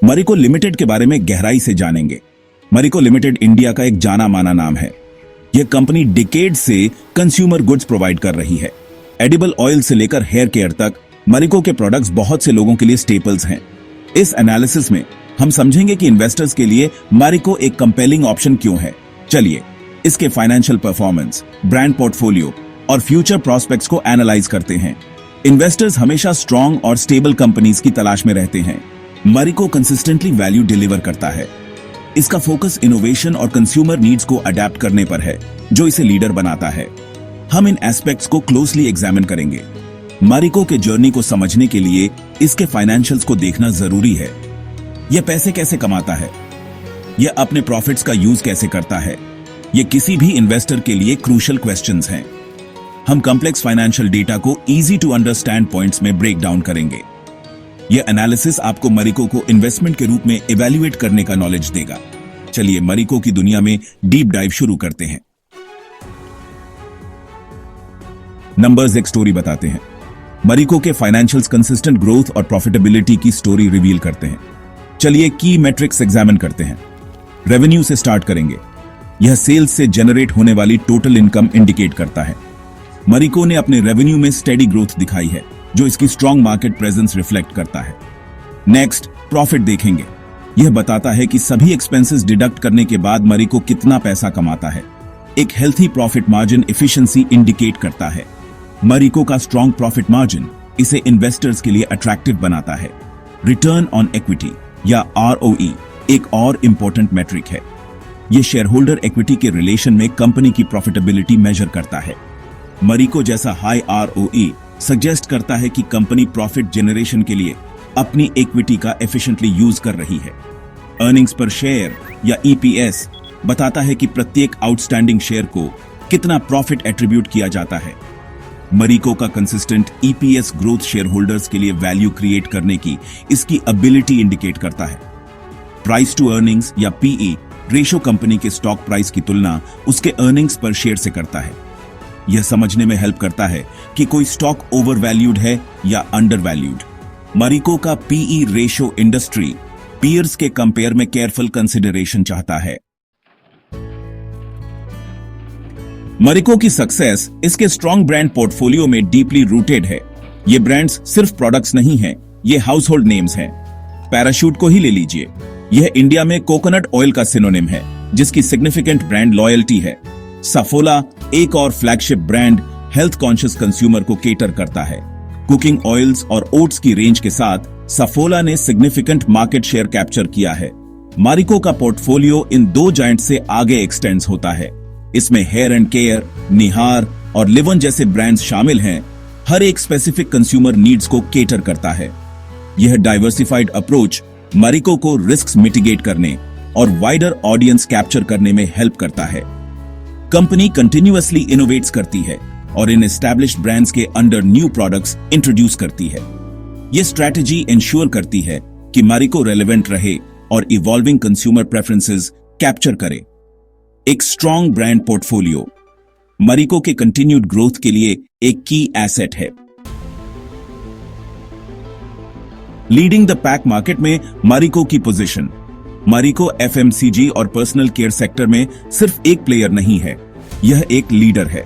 मरिको limited के बारे में गहराई से जानेंगे। मरिको लिमिटेड इंडिया का एक जाना माना नाम है। यह कंपनी डिकेड से कंज्यूमर गुड्स प्रोवाइड कर रही है। एडिबल ऑयल से लेकर हेयर केयर तक मरिको के प्रोडक्ट्स बहुत से लोगों के लिए स्टेपल्स हैं। इस एनालिसिस में हम समझेंगे कि इन्वेस्टर्स के लिए मरिको एक कंपेलिंग ऑप्शन क्यों है। चलिए इसके फाइनेंशियल परफॉर्मेंस, ब्रांड पोर्टफोलियो और फ्यूचर प्रोस्पेक्ट्स को एनालाइज करते हैं। इन्वेस्टर्स हमेशा स्ट्रॉन्ग और स्टेबल कंपनीज की तलाश में रहते हैं। मरिको कंसिस्टेंटली वैल्यू डिलीवर करता है। इसका फोकस इनोवेशन और कंज्यूमर नीड्स को अडेप्ट करने पर है, जो इसे लीडर बनाता है। हम इन एस्पेक्ट्स को क्लोजली एग्जामिन करेंगे। मरिको के जर्नी को समझने के लिए इसके फाइनेंशियल्स को देखना जरूरी है। यह पैसे कैसे कमाता है, यह अपने प्रॉफिट्स का यूज कैसे करता है, ये किसी भी इन्वेस्टर के लिए क्रूशियल क्वेश्चंस हैं। हम कॉम्प्लेक्स फाइनेंशियल डेटा को इजी टू अंडरस्टैंड पॉइंट्स में ब्रेक डाउन करेंगे। यह एनालिसिस आपको मरिको को इन्वेस्टमेंट के रूप में इवैल्यूएट करने का नॉलेज देगा। चलिए मरिको की दुनिया में डीप डाइव शुरू करते हैं। नंबर्स एक स्टोरी बताते हैं। मरिको के फाइनेंशियल्स कंसिस्टेंट ग्रोथ और प्रॉफिटेबिलिटी की स्टोरी रिवील करते हैं। चलिए की मैट्रिक्स एग्जामिन करते हैं। रेवेन्यू से स्टार्ट करेंगे। यह सेल्स से जनरेट होने वाली टोटल इनकम इंडिकेट करता है। मरिको ने अपने रेवेन्यू में स्टेडी ग्रोथ दिखाई है, जो इसकी स्ट्रॉन्ग मार्केट प्रेजेंस रिफ्लेक्ट करता है। नेक्स्ट प्रॉफिट देखेंगे। यह बताता है कि सभी एक्सपेंसेस डिडक्ट करने के बाद मरिको कितना पैसा कमाता है। एक healthy profit margin efficiency indicate करता है। मरिको का स्ट्रॉन्ग प्रॉफिट मार्जिन इसे इन्वेस्टर्स के लिए अट्रैक्टिव बनाता है। रिटर्न ऑन इक्विटी या ROE एक और इंपॉर्टेंट मेट्रिक है। यह शेयर होल्डर इक्विटी के रिलेशन में कंपनी की प्रॉफिटेबिलिटी मेजर करता है। मरिको जैसा हाई ROE सजेस्ट करता है कि कंपनी प्रॉफिट जनरेशन के लिए अपनी इक्विटी का एफिशिएंटली यूज कर रही है। अर्निंग्स पर शेयर या EPS बताता है कि प्रत्येक आउटस्टैंडिंग शेयर को कितना प्रॉफिट एट्रीब्यूट किया जाता है। मरिको का consistent EPS growth share holders के लिए वैल्यू क्रिएट करने की इसकी एबिलिटी इंडिकेट करता है। प्राइस टू अर्निंग्स या PE रेशो कंपनी के स्टॉक प्राइस की तुलना उसके अर्निंग्स पर शेयर से करता है। यह समझने में हेल्प करता है कि कोई स्टॉक ओवर वैल्यूड है या अंडर वैल्यूड। मरिको का PE रेशो इंडस्ट्री पीयर्स के कंपेयर में केयरफुल कंसिडरेशन चाहता है। मरिको की सक्सेस इसके स्ट्रॉन्ग ब्रांड पोर्टफोलियो में डीपली रूटेड है। ये ब्रांड्स सिर्फ प्रोडक्ट्स नहीं हैं, ये हाउस होल्ड नेम्स हैं। पैराशूट को ही ले लीजिए। यह इंडिया में कोकोनट ऑयल का सिनोनिम है, जिसकी सिग्निफिकेंट ब्रांड लॉयल्टी है। सफोला एक और flagship brand health conscious consumer को केटर करता है। कुकिंग ऑयल्स और ओट्स की रेंज के साथ सफोला ने सिग्निफिकेंट मार्केट शेयर कैप्चर किया है। मरिको का पोर्टफोलियो इन दो जायंट से आगे एक्सटेंड्स होता है। इसमें हेयर एंड केयर, निहार और लिवन जैसे ब्रांड्स शामिल हैं। हर एक स्पेसिफिक कंज्यूमर नीड्स को केटर करता है। यह डाइवर्सिफाइड अप्रोच मरिको को रिस्क्स मिटिगेट करने और वाइडर ऑडियंस कैप्चर करने में हेल्प करता है। कंपनी कंटिन्यूअसली इनोवेट्स करती है और इन एस्टैब्लिश्ड ब्रांड्स के अंडर न्यू प्रोडक्ट्स इंट्रोड्यूस करती है। यह स्ट्रैटेजी इंश्योर करती है कि मरिको रेलेवेंट रहे और इवॉल्विंग कंज्यूमर प्रेफरेंसेस कैप्चर करे। एक स्ट्रॉन्ग ब्रांड पोर्टफोलियो मरिको के कंटिन्यूड ग्रोथ के लिए एक की एसेट है। लीडिंग द पैक मार्केट में मरिको की पोजीशन। मरिको FMCG और पर्सनल केयर सेक्टर में सिर्फ एक प्लेयर नहीं है, यह एक लीडर है।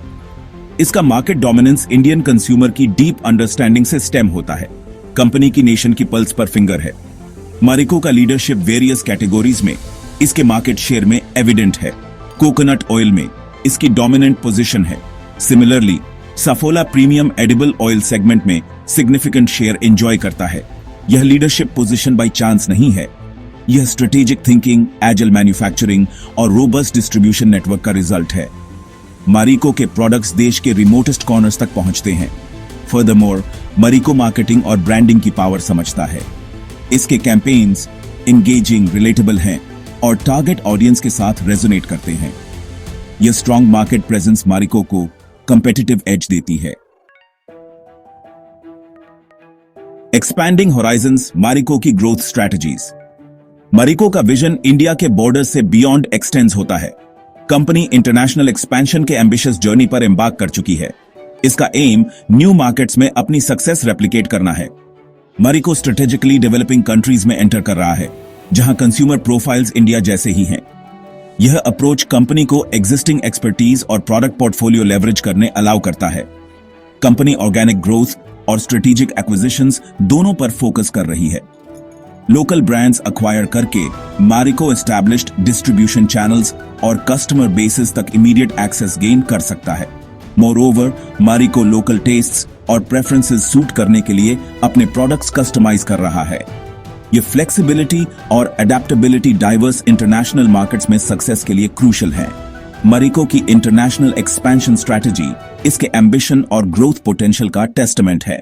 इसका मार्केट डोमिनेंस इंडियन कंज्यूमर की डीप अंडरस्टैंडिंग से स्टेम होता है। कंपनी की नेशन की पल्स पर फिंगर है। मरिको का लीडरशिप वेरियस कैटेगरीज में इसके मार्केट शेयर में एविडेंट है। कोकोनट ऑयल में इसकी डोमिनेंट पोजीशन है। Similarly Saffola premium edible oil segment में सिग्निफिकेंट शेयर एंजॉय करता है। यह लीडरशिप पोजीशन बाय चांस नहीं है, यह स्ट्रेटेजिक थिंकिंग, एजिल मैन्युफैक्चरिंग और रोबस्ट डिस्ट्रीब्यूशन नेटवर्क का रिजल्ट है। मरिको के प्रोडक्ट्स देश के रिमोटेस्ट कॉर्नर्स तक पहुंचते हैं। फर्दरमोर मरिको मार्केटिंग और ब्रांडिंग की पावर समझता है। इसके कैंपेन्स एंगेजिंग, रिलेटेबल हैं और टारगेट ऑडियंस के साथ रेजोनेट करते हैं। यह स्ट्रॉन्ग मार्केट प्रेजेंस मरिको को कंपेटिटिव एज देती है। एक्सपैंडिंग होराइजन्स मरिको की ग्रोथ स्ट्रैटेजीज। मरिको का विजन इंडिया के बॉर्डर से बियॉन्ड एक्सटेंड्स होता है। कंपनी इंटरनेशनल एक्सपेंशन के एम्बिशियस जर्नी पर एम्बार्क कर चुकी है। इसका एम न्यू मार्केट्स में अपनी सक्सेस रेप्लिकेट करना है। मरिको स्ट्रेटेजिकली डेवलपिंग कंट्रीज में एंटर कर रहा है। जहां कंज्यूमर प्रोफाइल्स इंडिया जैसे ही हैं। यह अप्रोच कंपनी को एग्जिस्टिंग एक्सपर्टीज और प्रोडक्ट पोर्टफोलियो लेवरेज करने अलाउ करता है। कंपनी ऑर्गेनिक ग्रोथ और स्ट्रेटेजिक एक्विजिशंस दोनों पर फोकस कर रही है। लोकल ब्रांड्स अक्वायर करके मारिको एस्टैब्लिश्ड डिस्ट्रीब्यूशन चैनल्स और कस्टमर बेसिस तक इमीडिएट एक्सेस गेन कर सकता है। मोरओवर, मारिको लोकल टेस्ट्स और प्रेफरेंसेस सूट करने के लिए अपने प्रोडक्ट्स कस्टमाइज कर रहा है। ये फ्लेक्सिबिलिटी और अडेप्टेबिलिटी डाइवर्स इंटरनेशनल मार्केट्स में सक्सेस के लिए क्रूशियल है। मारिको की इंटरनेशनल एक्सपेंशन स्ट्रैटेजी इसके एम्बिशन और ग्रोथ पोटेंशियल का टेस्टमेंट है।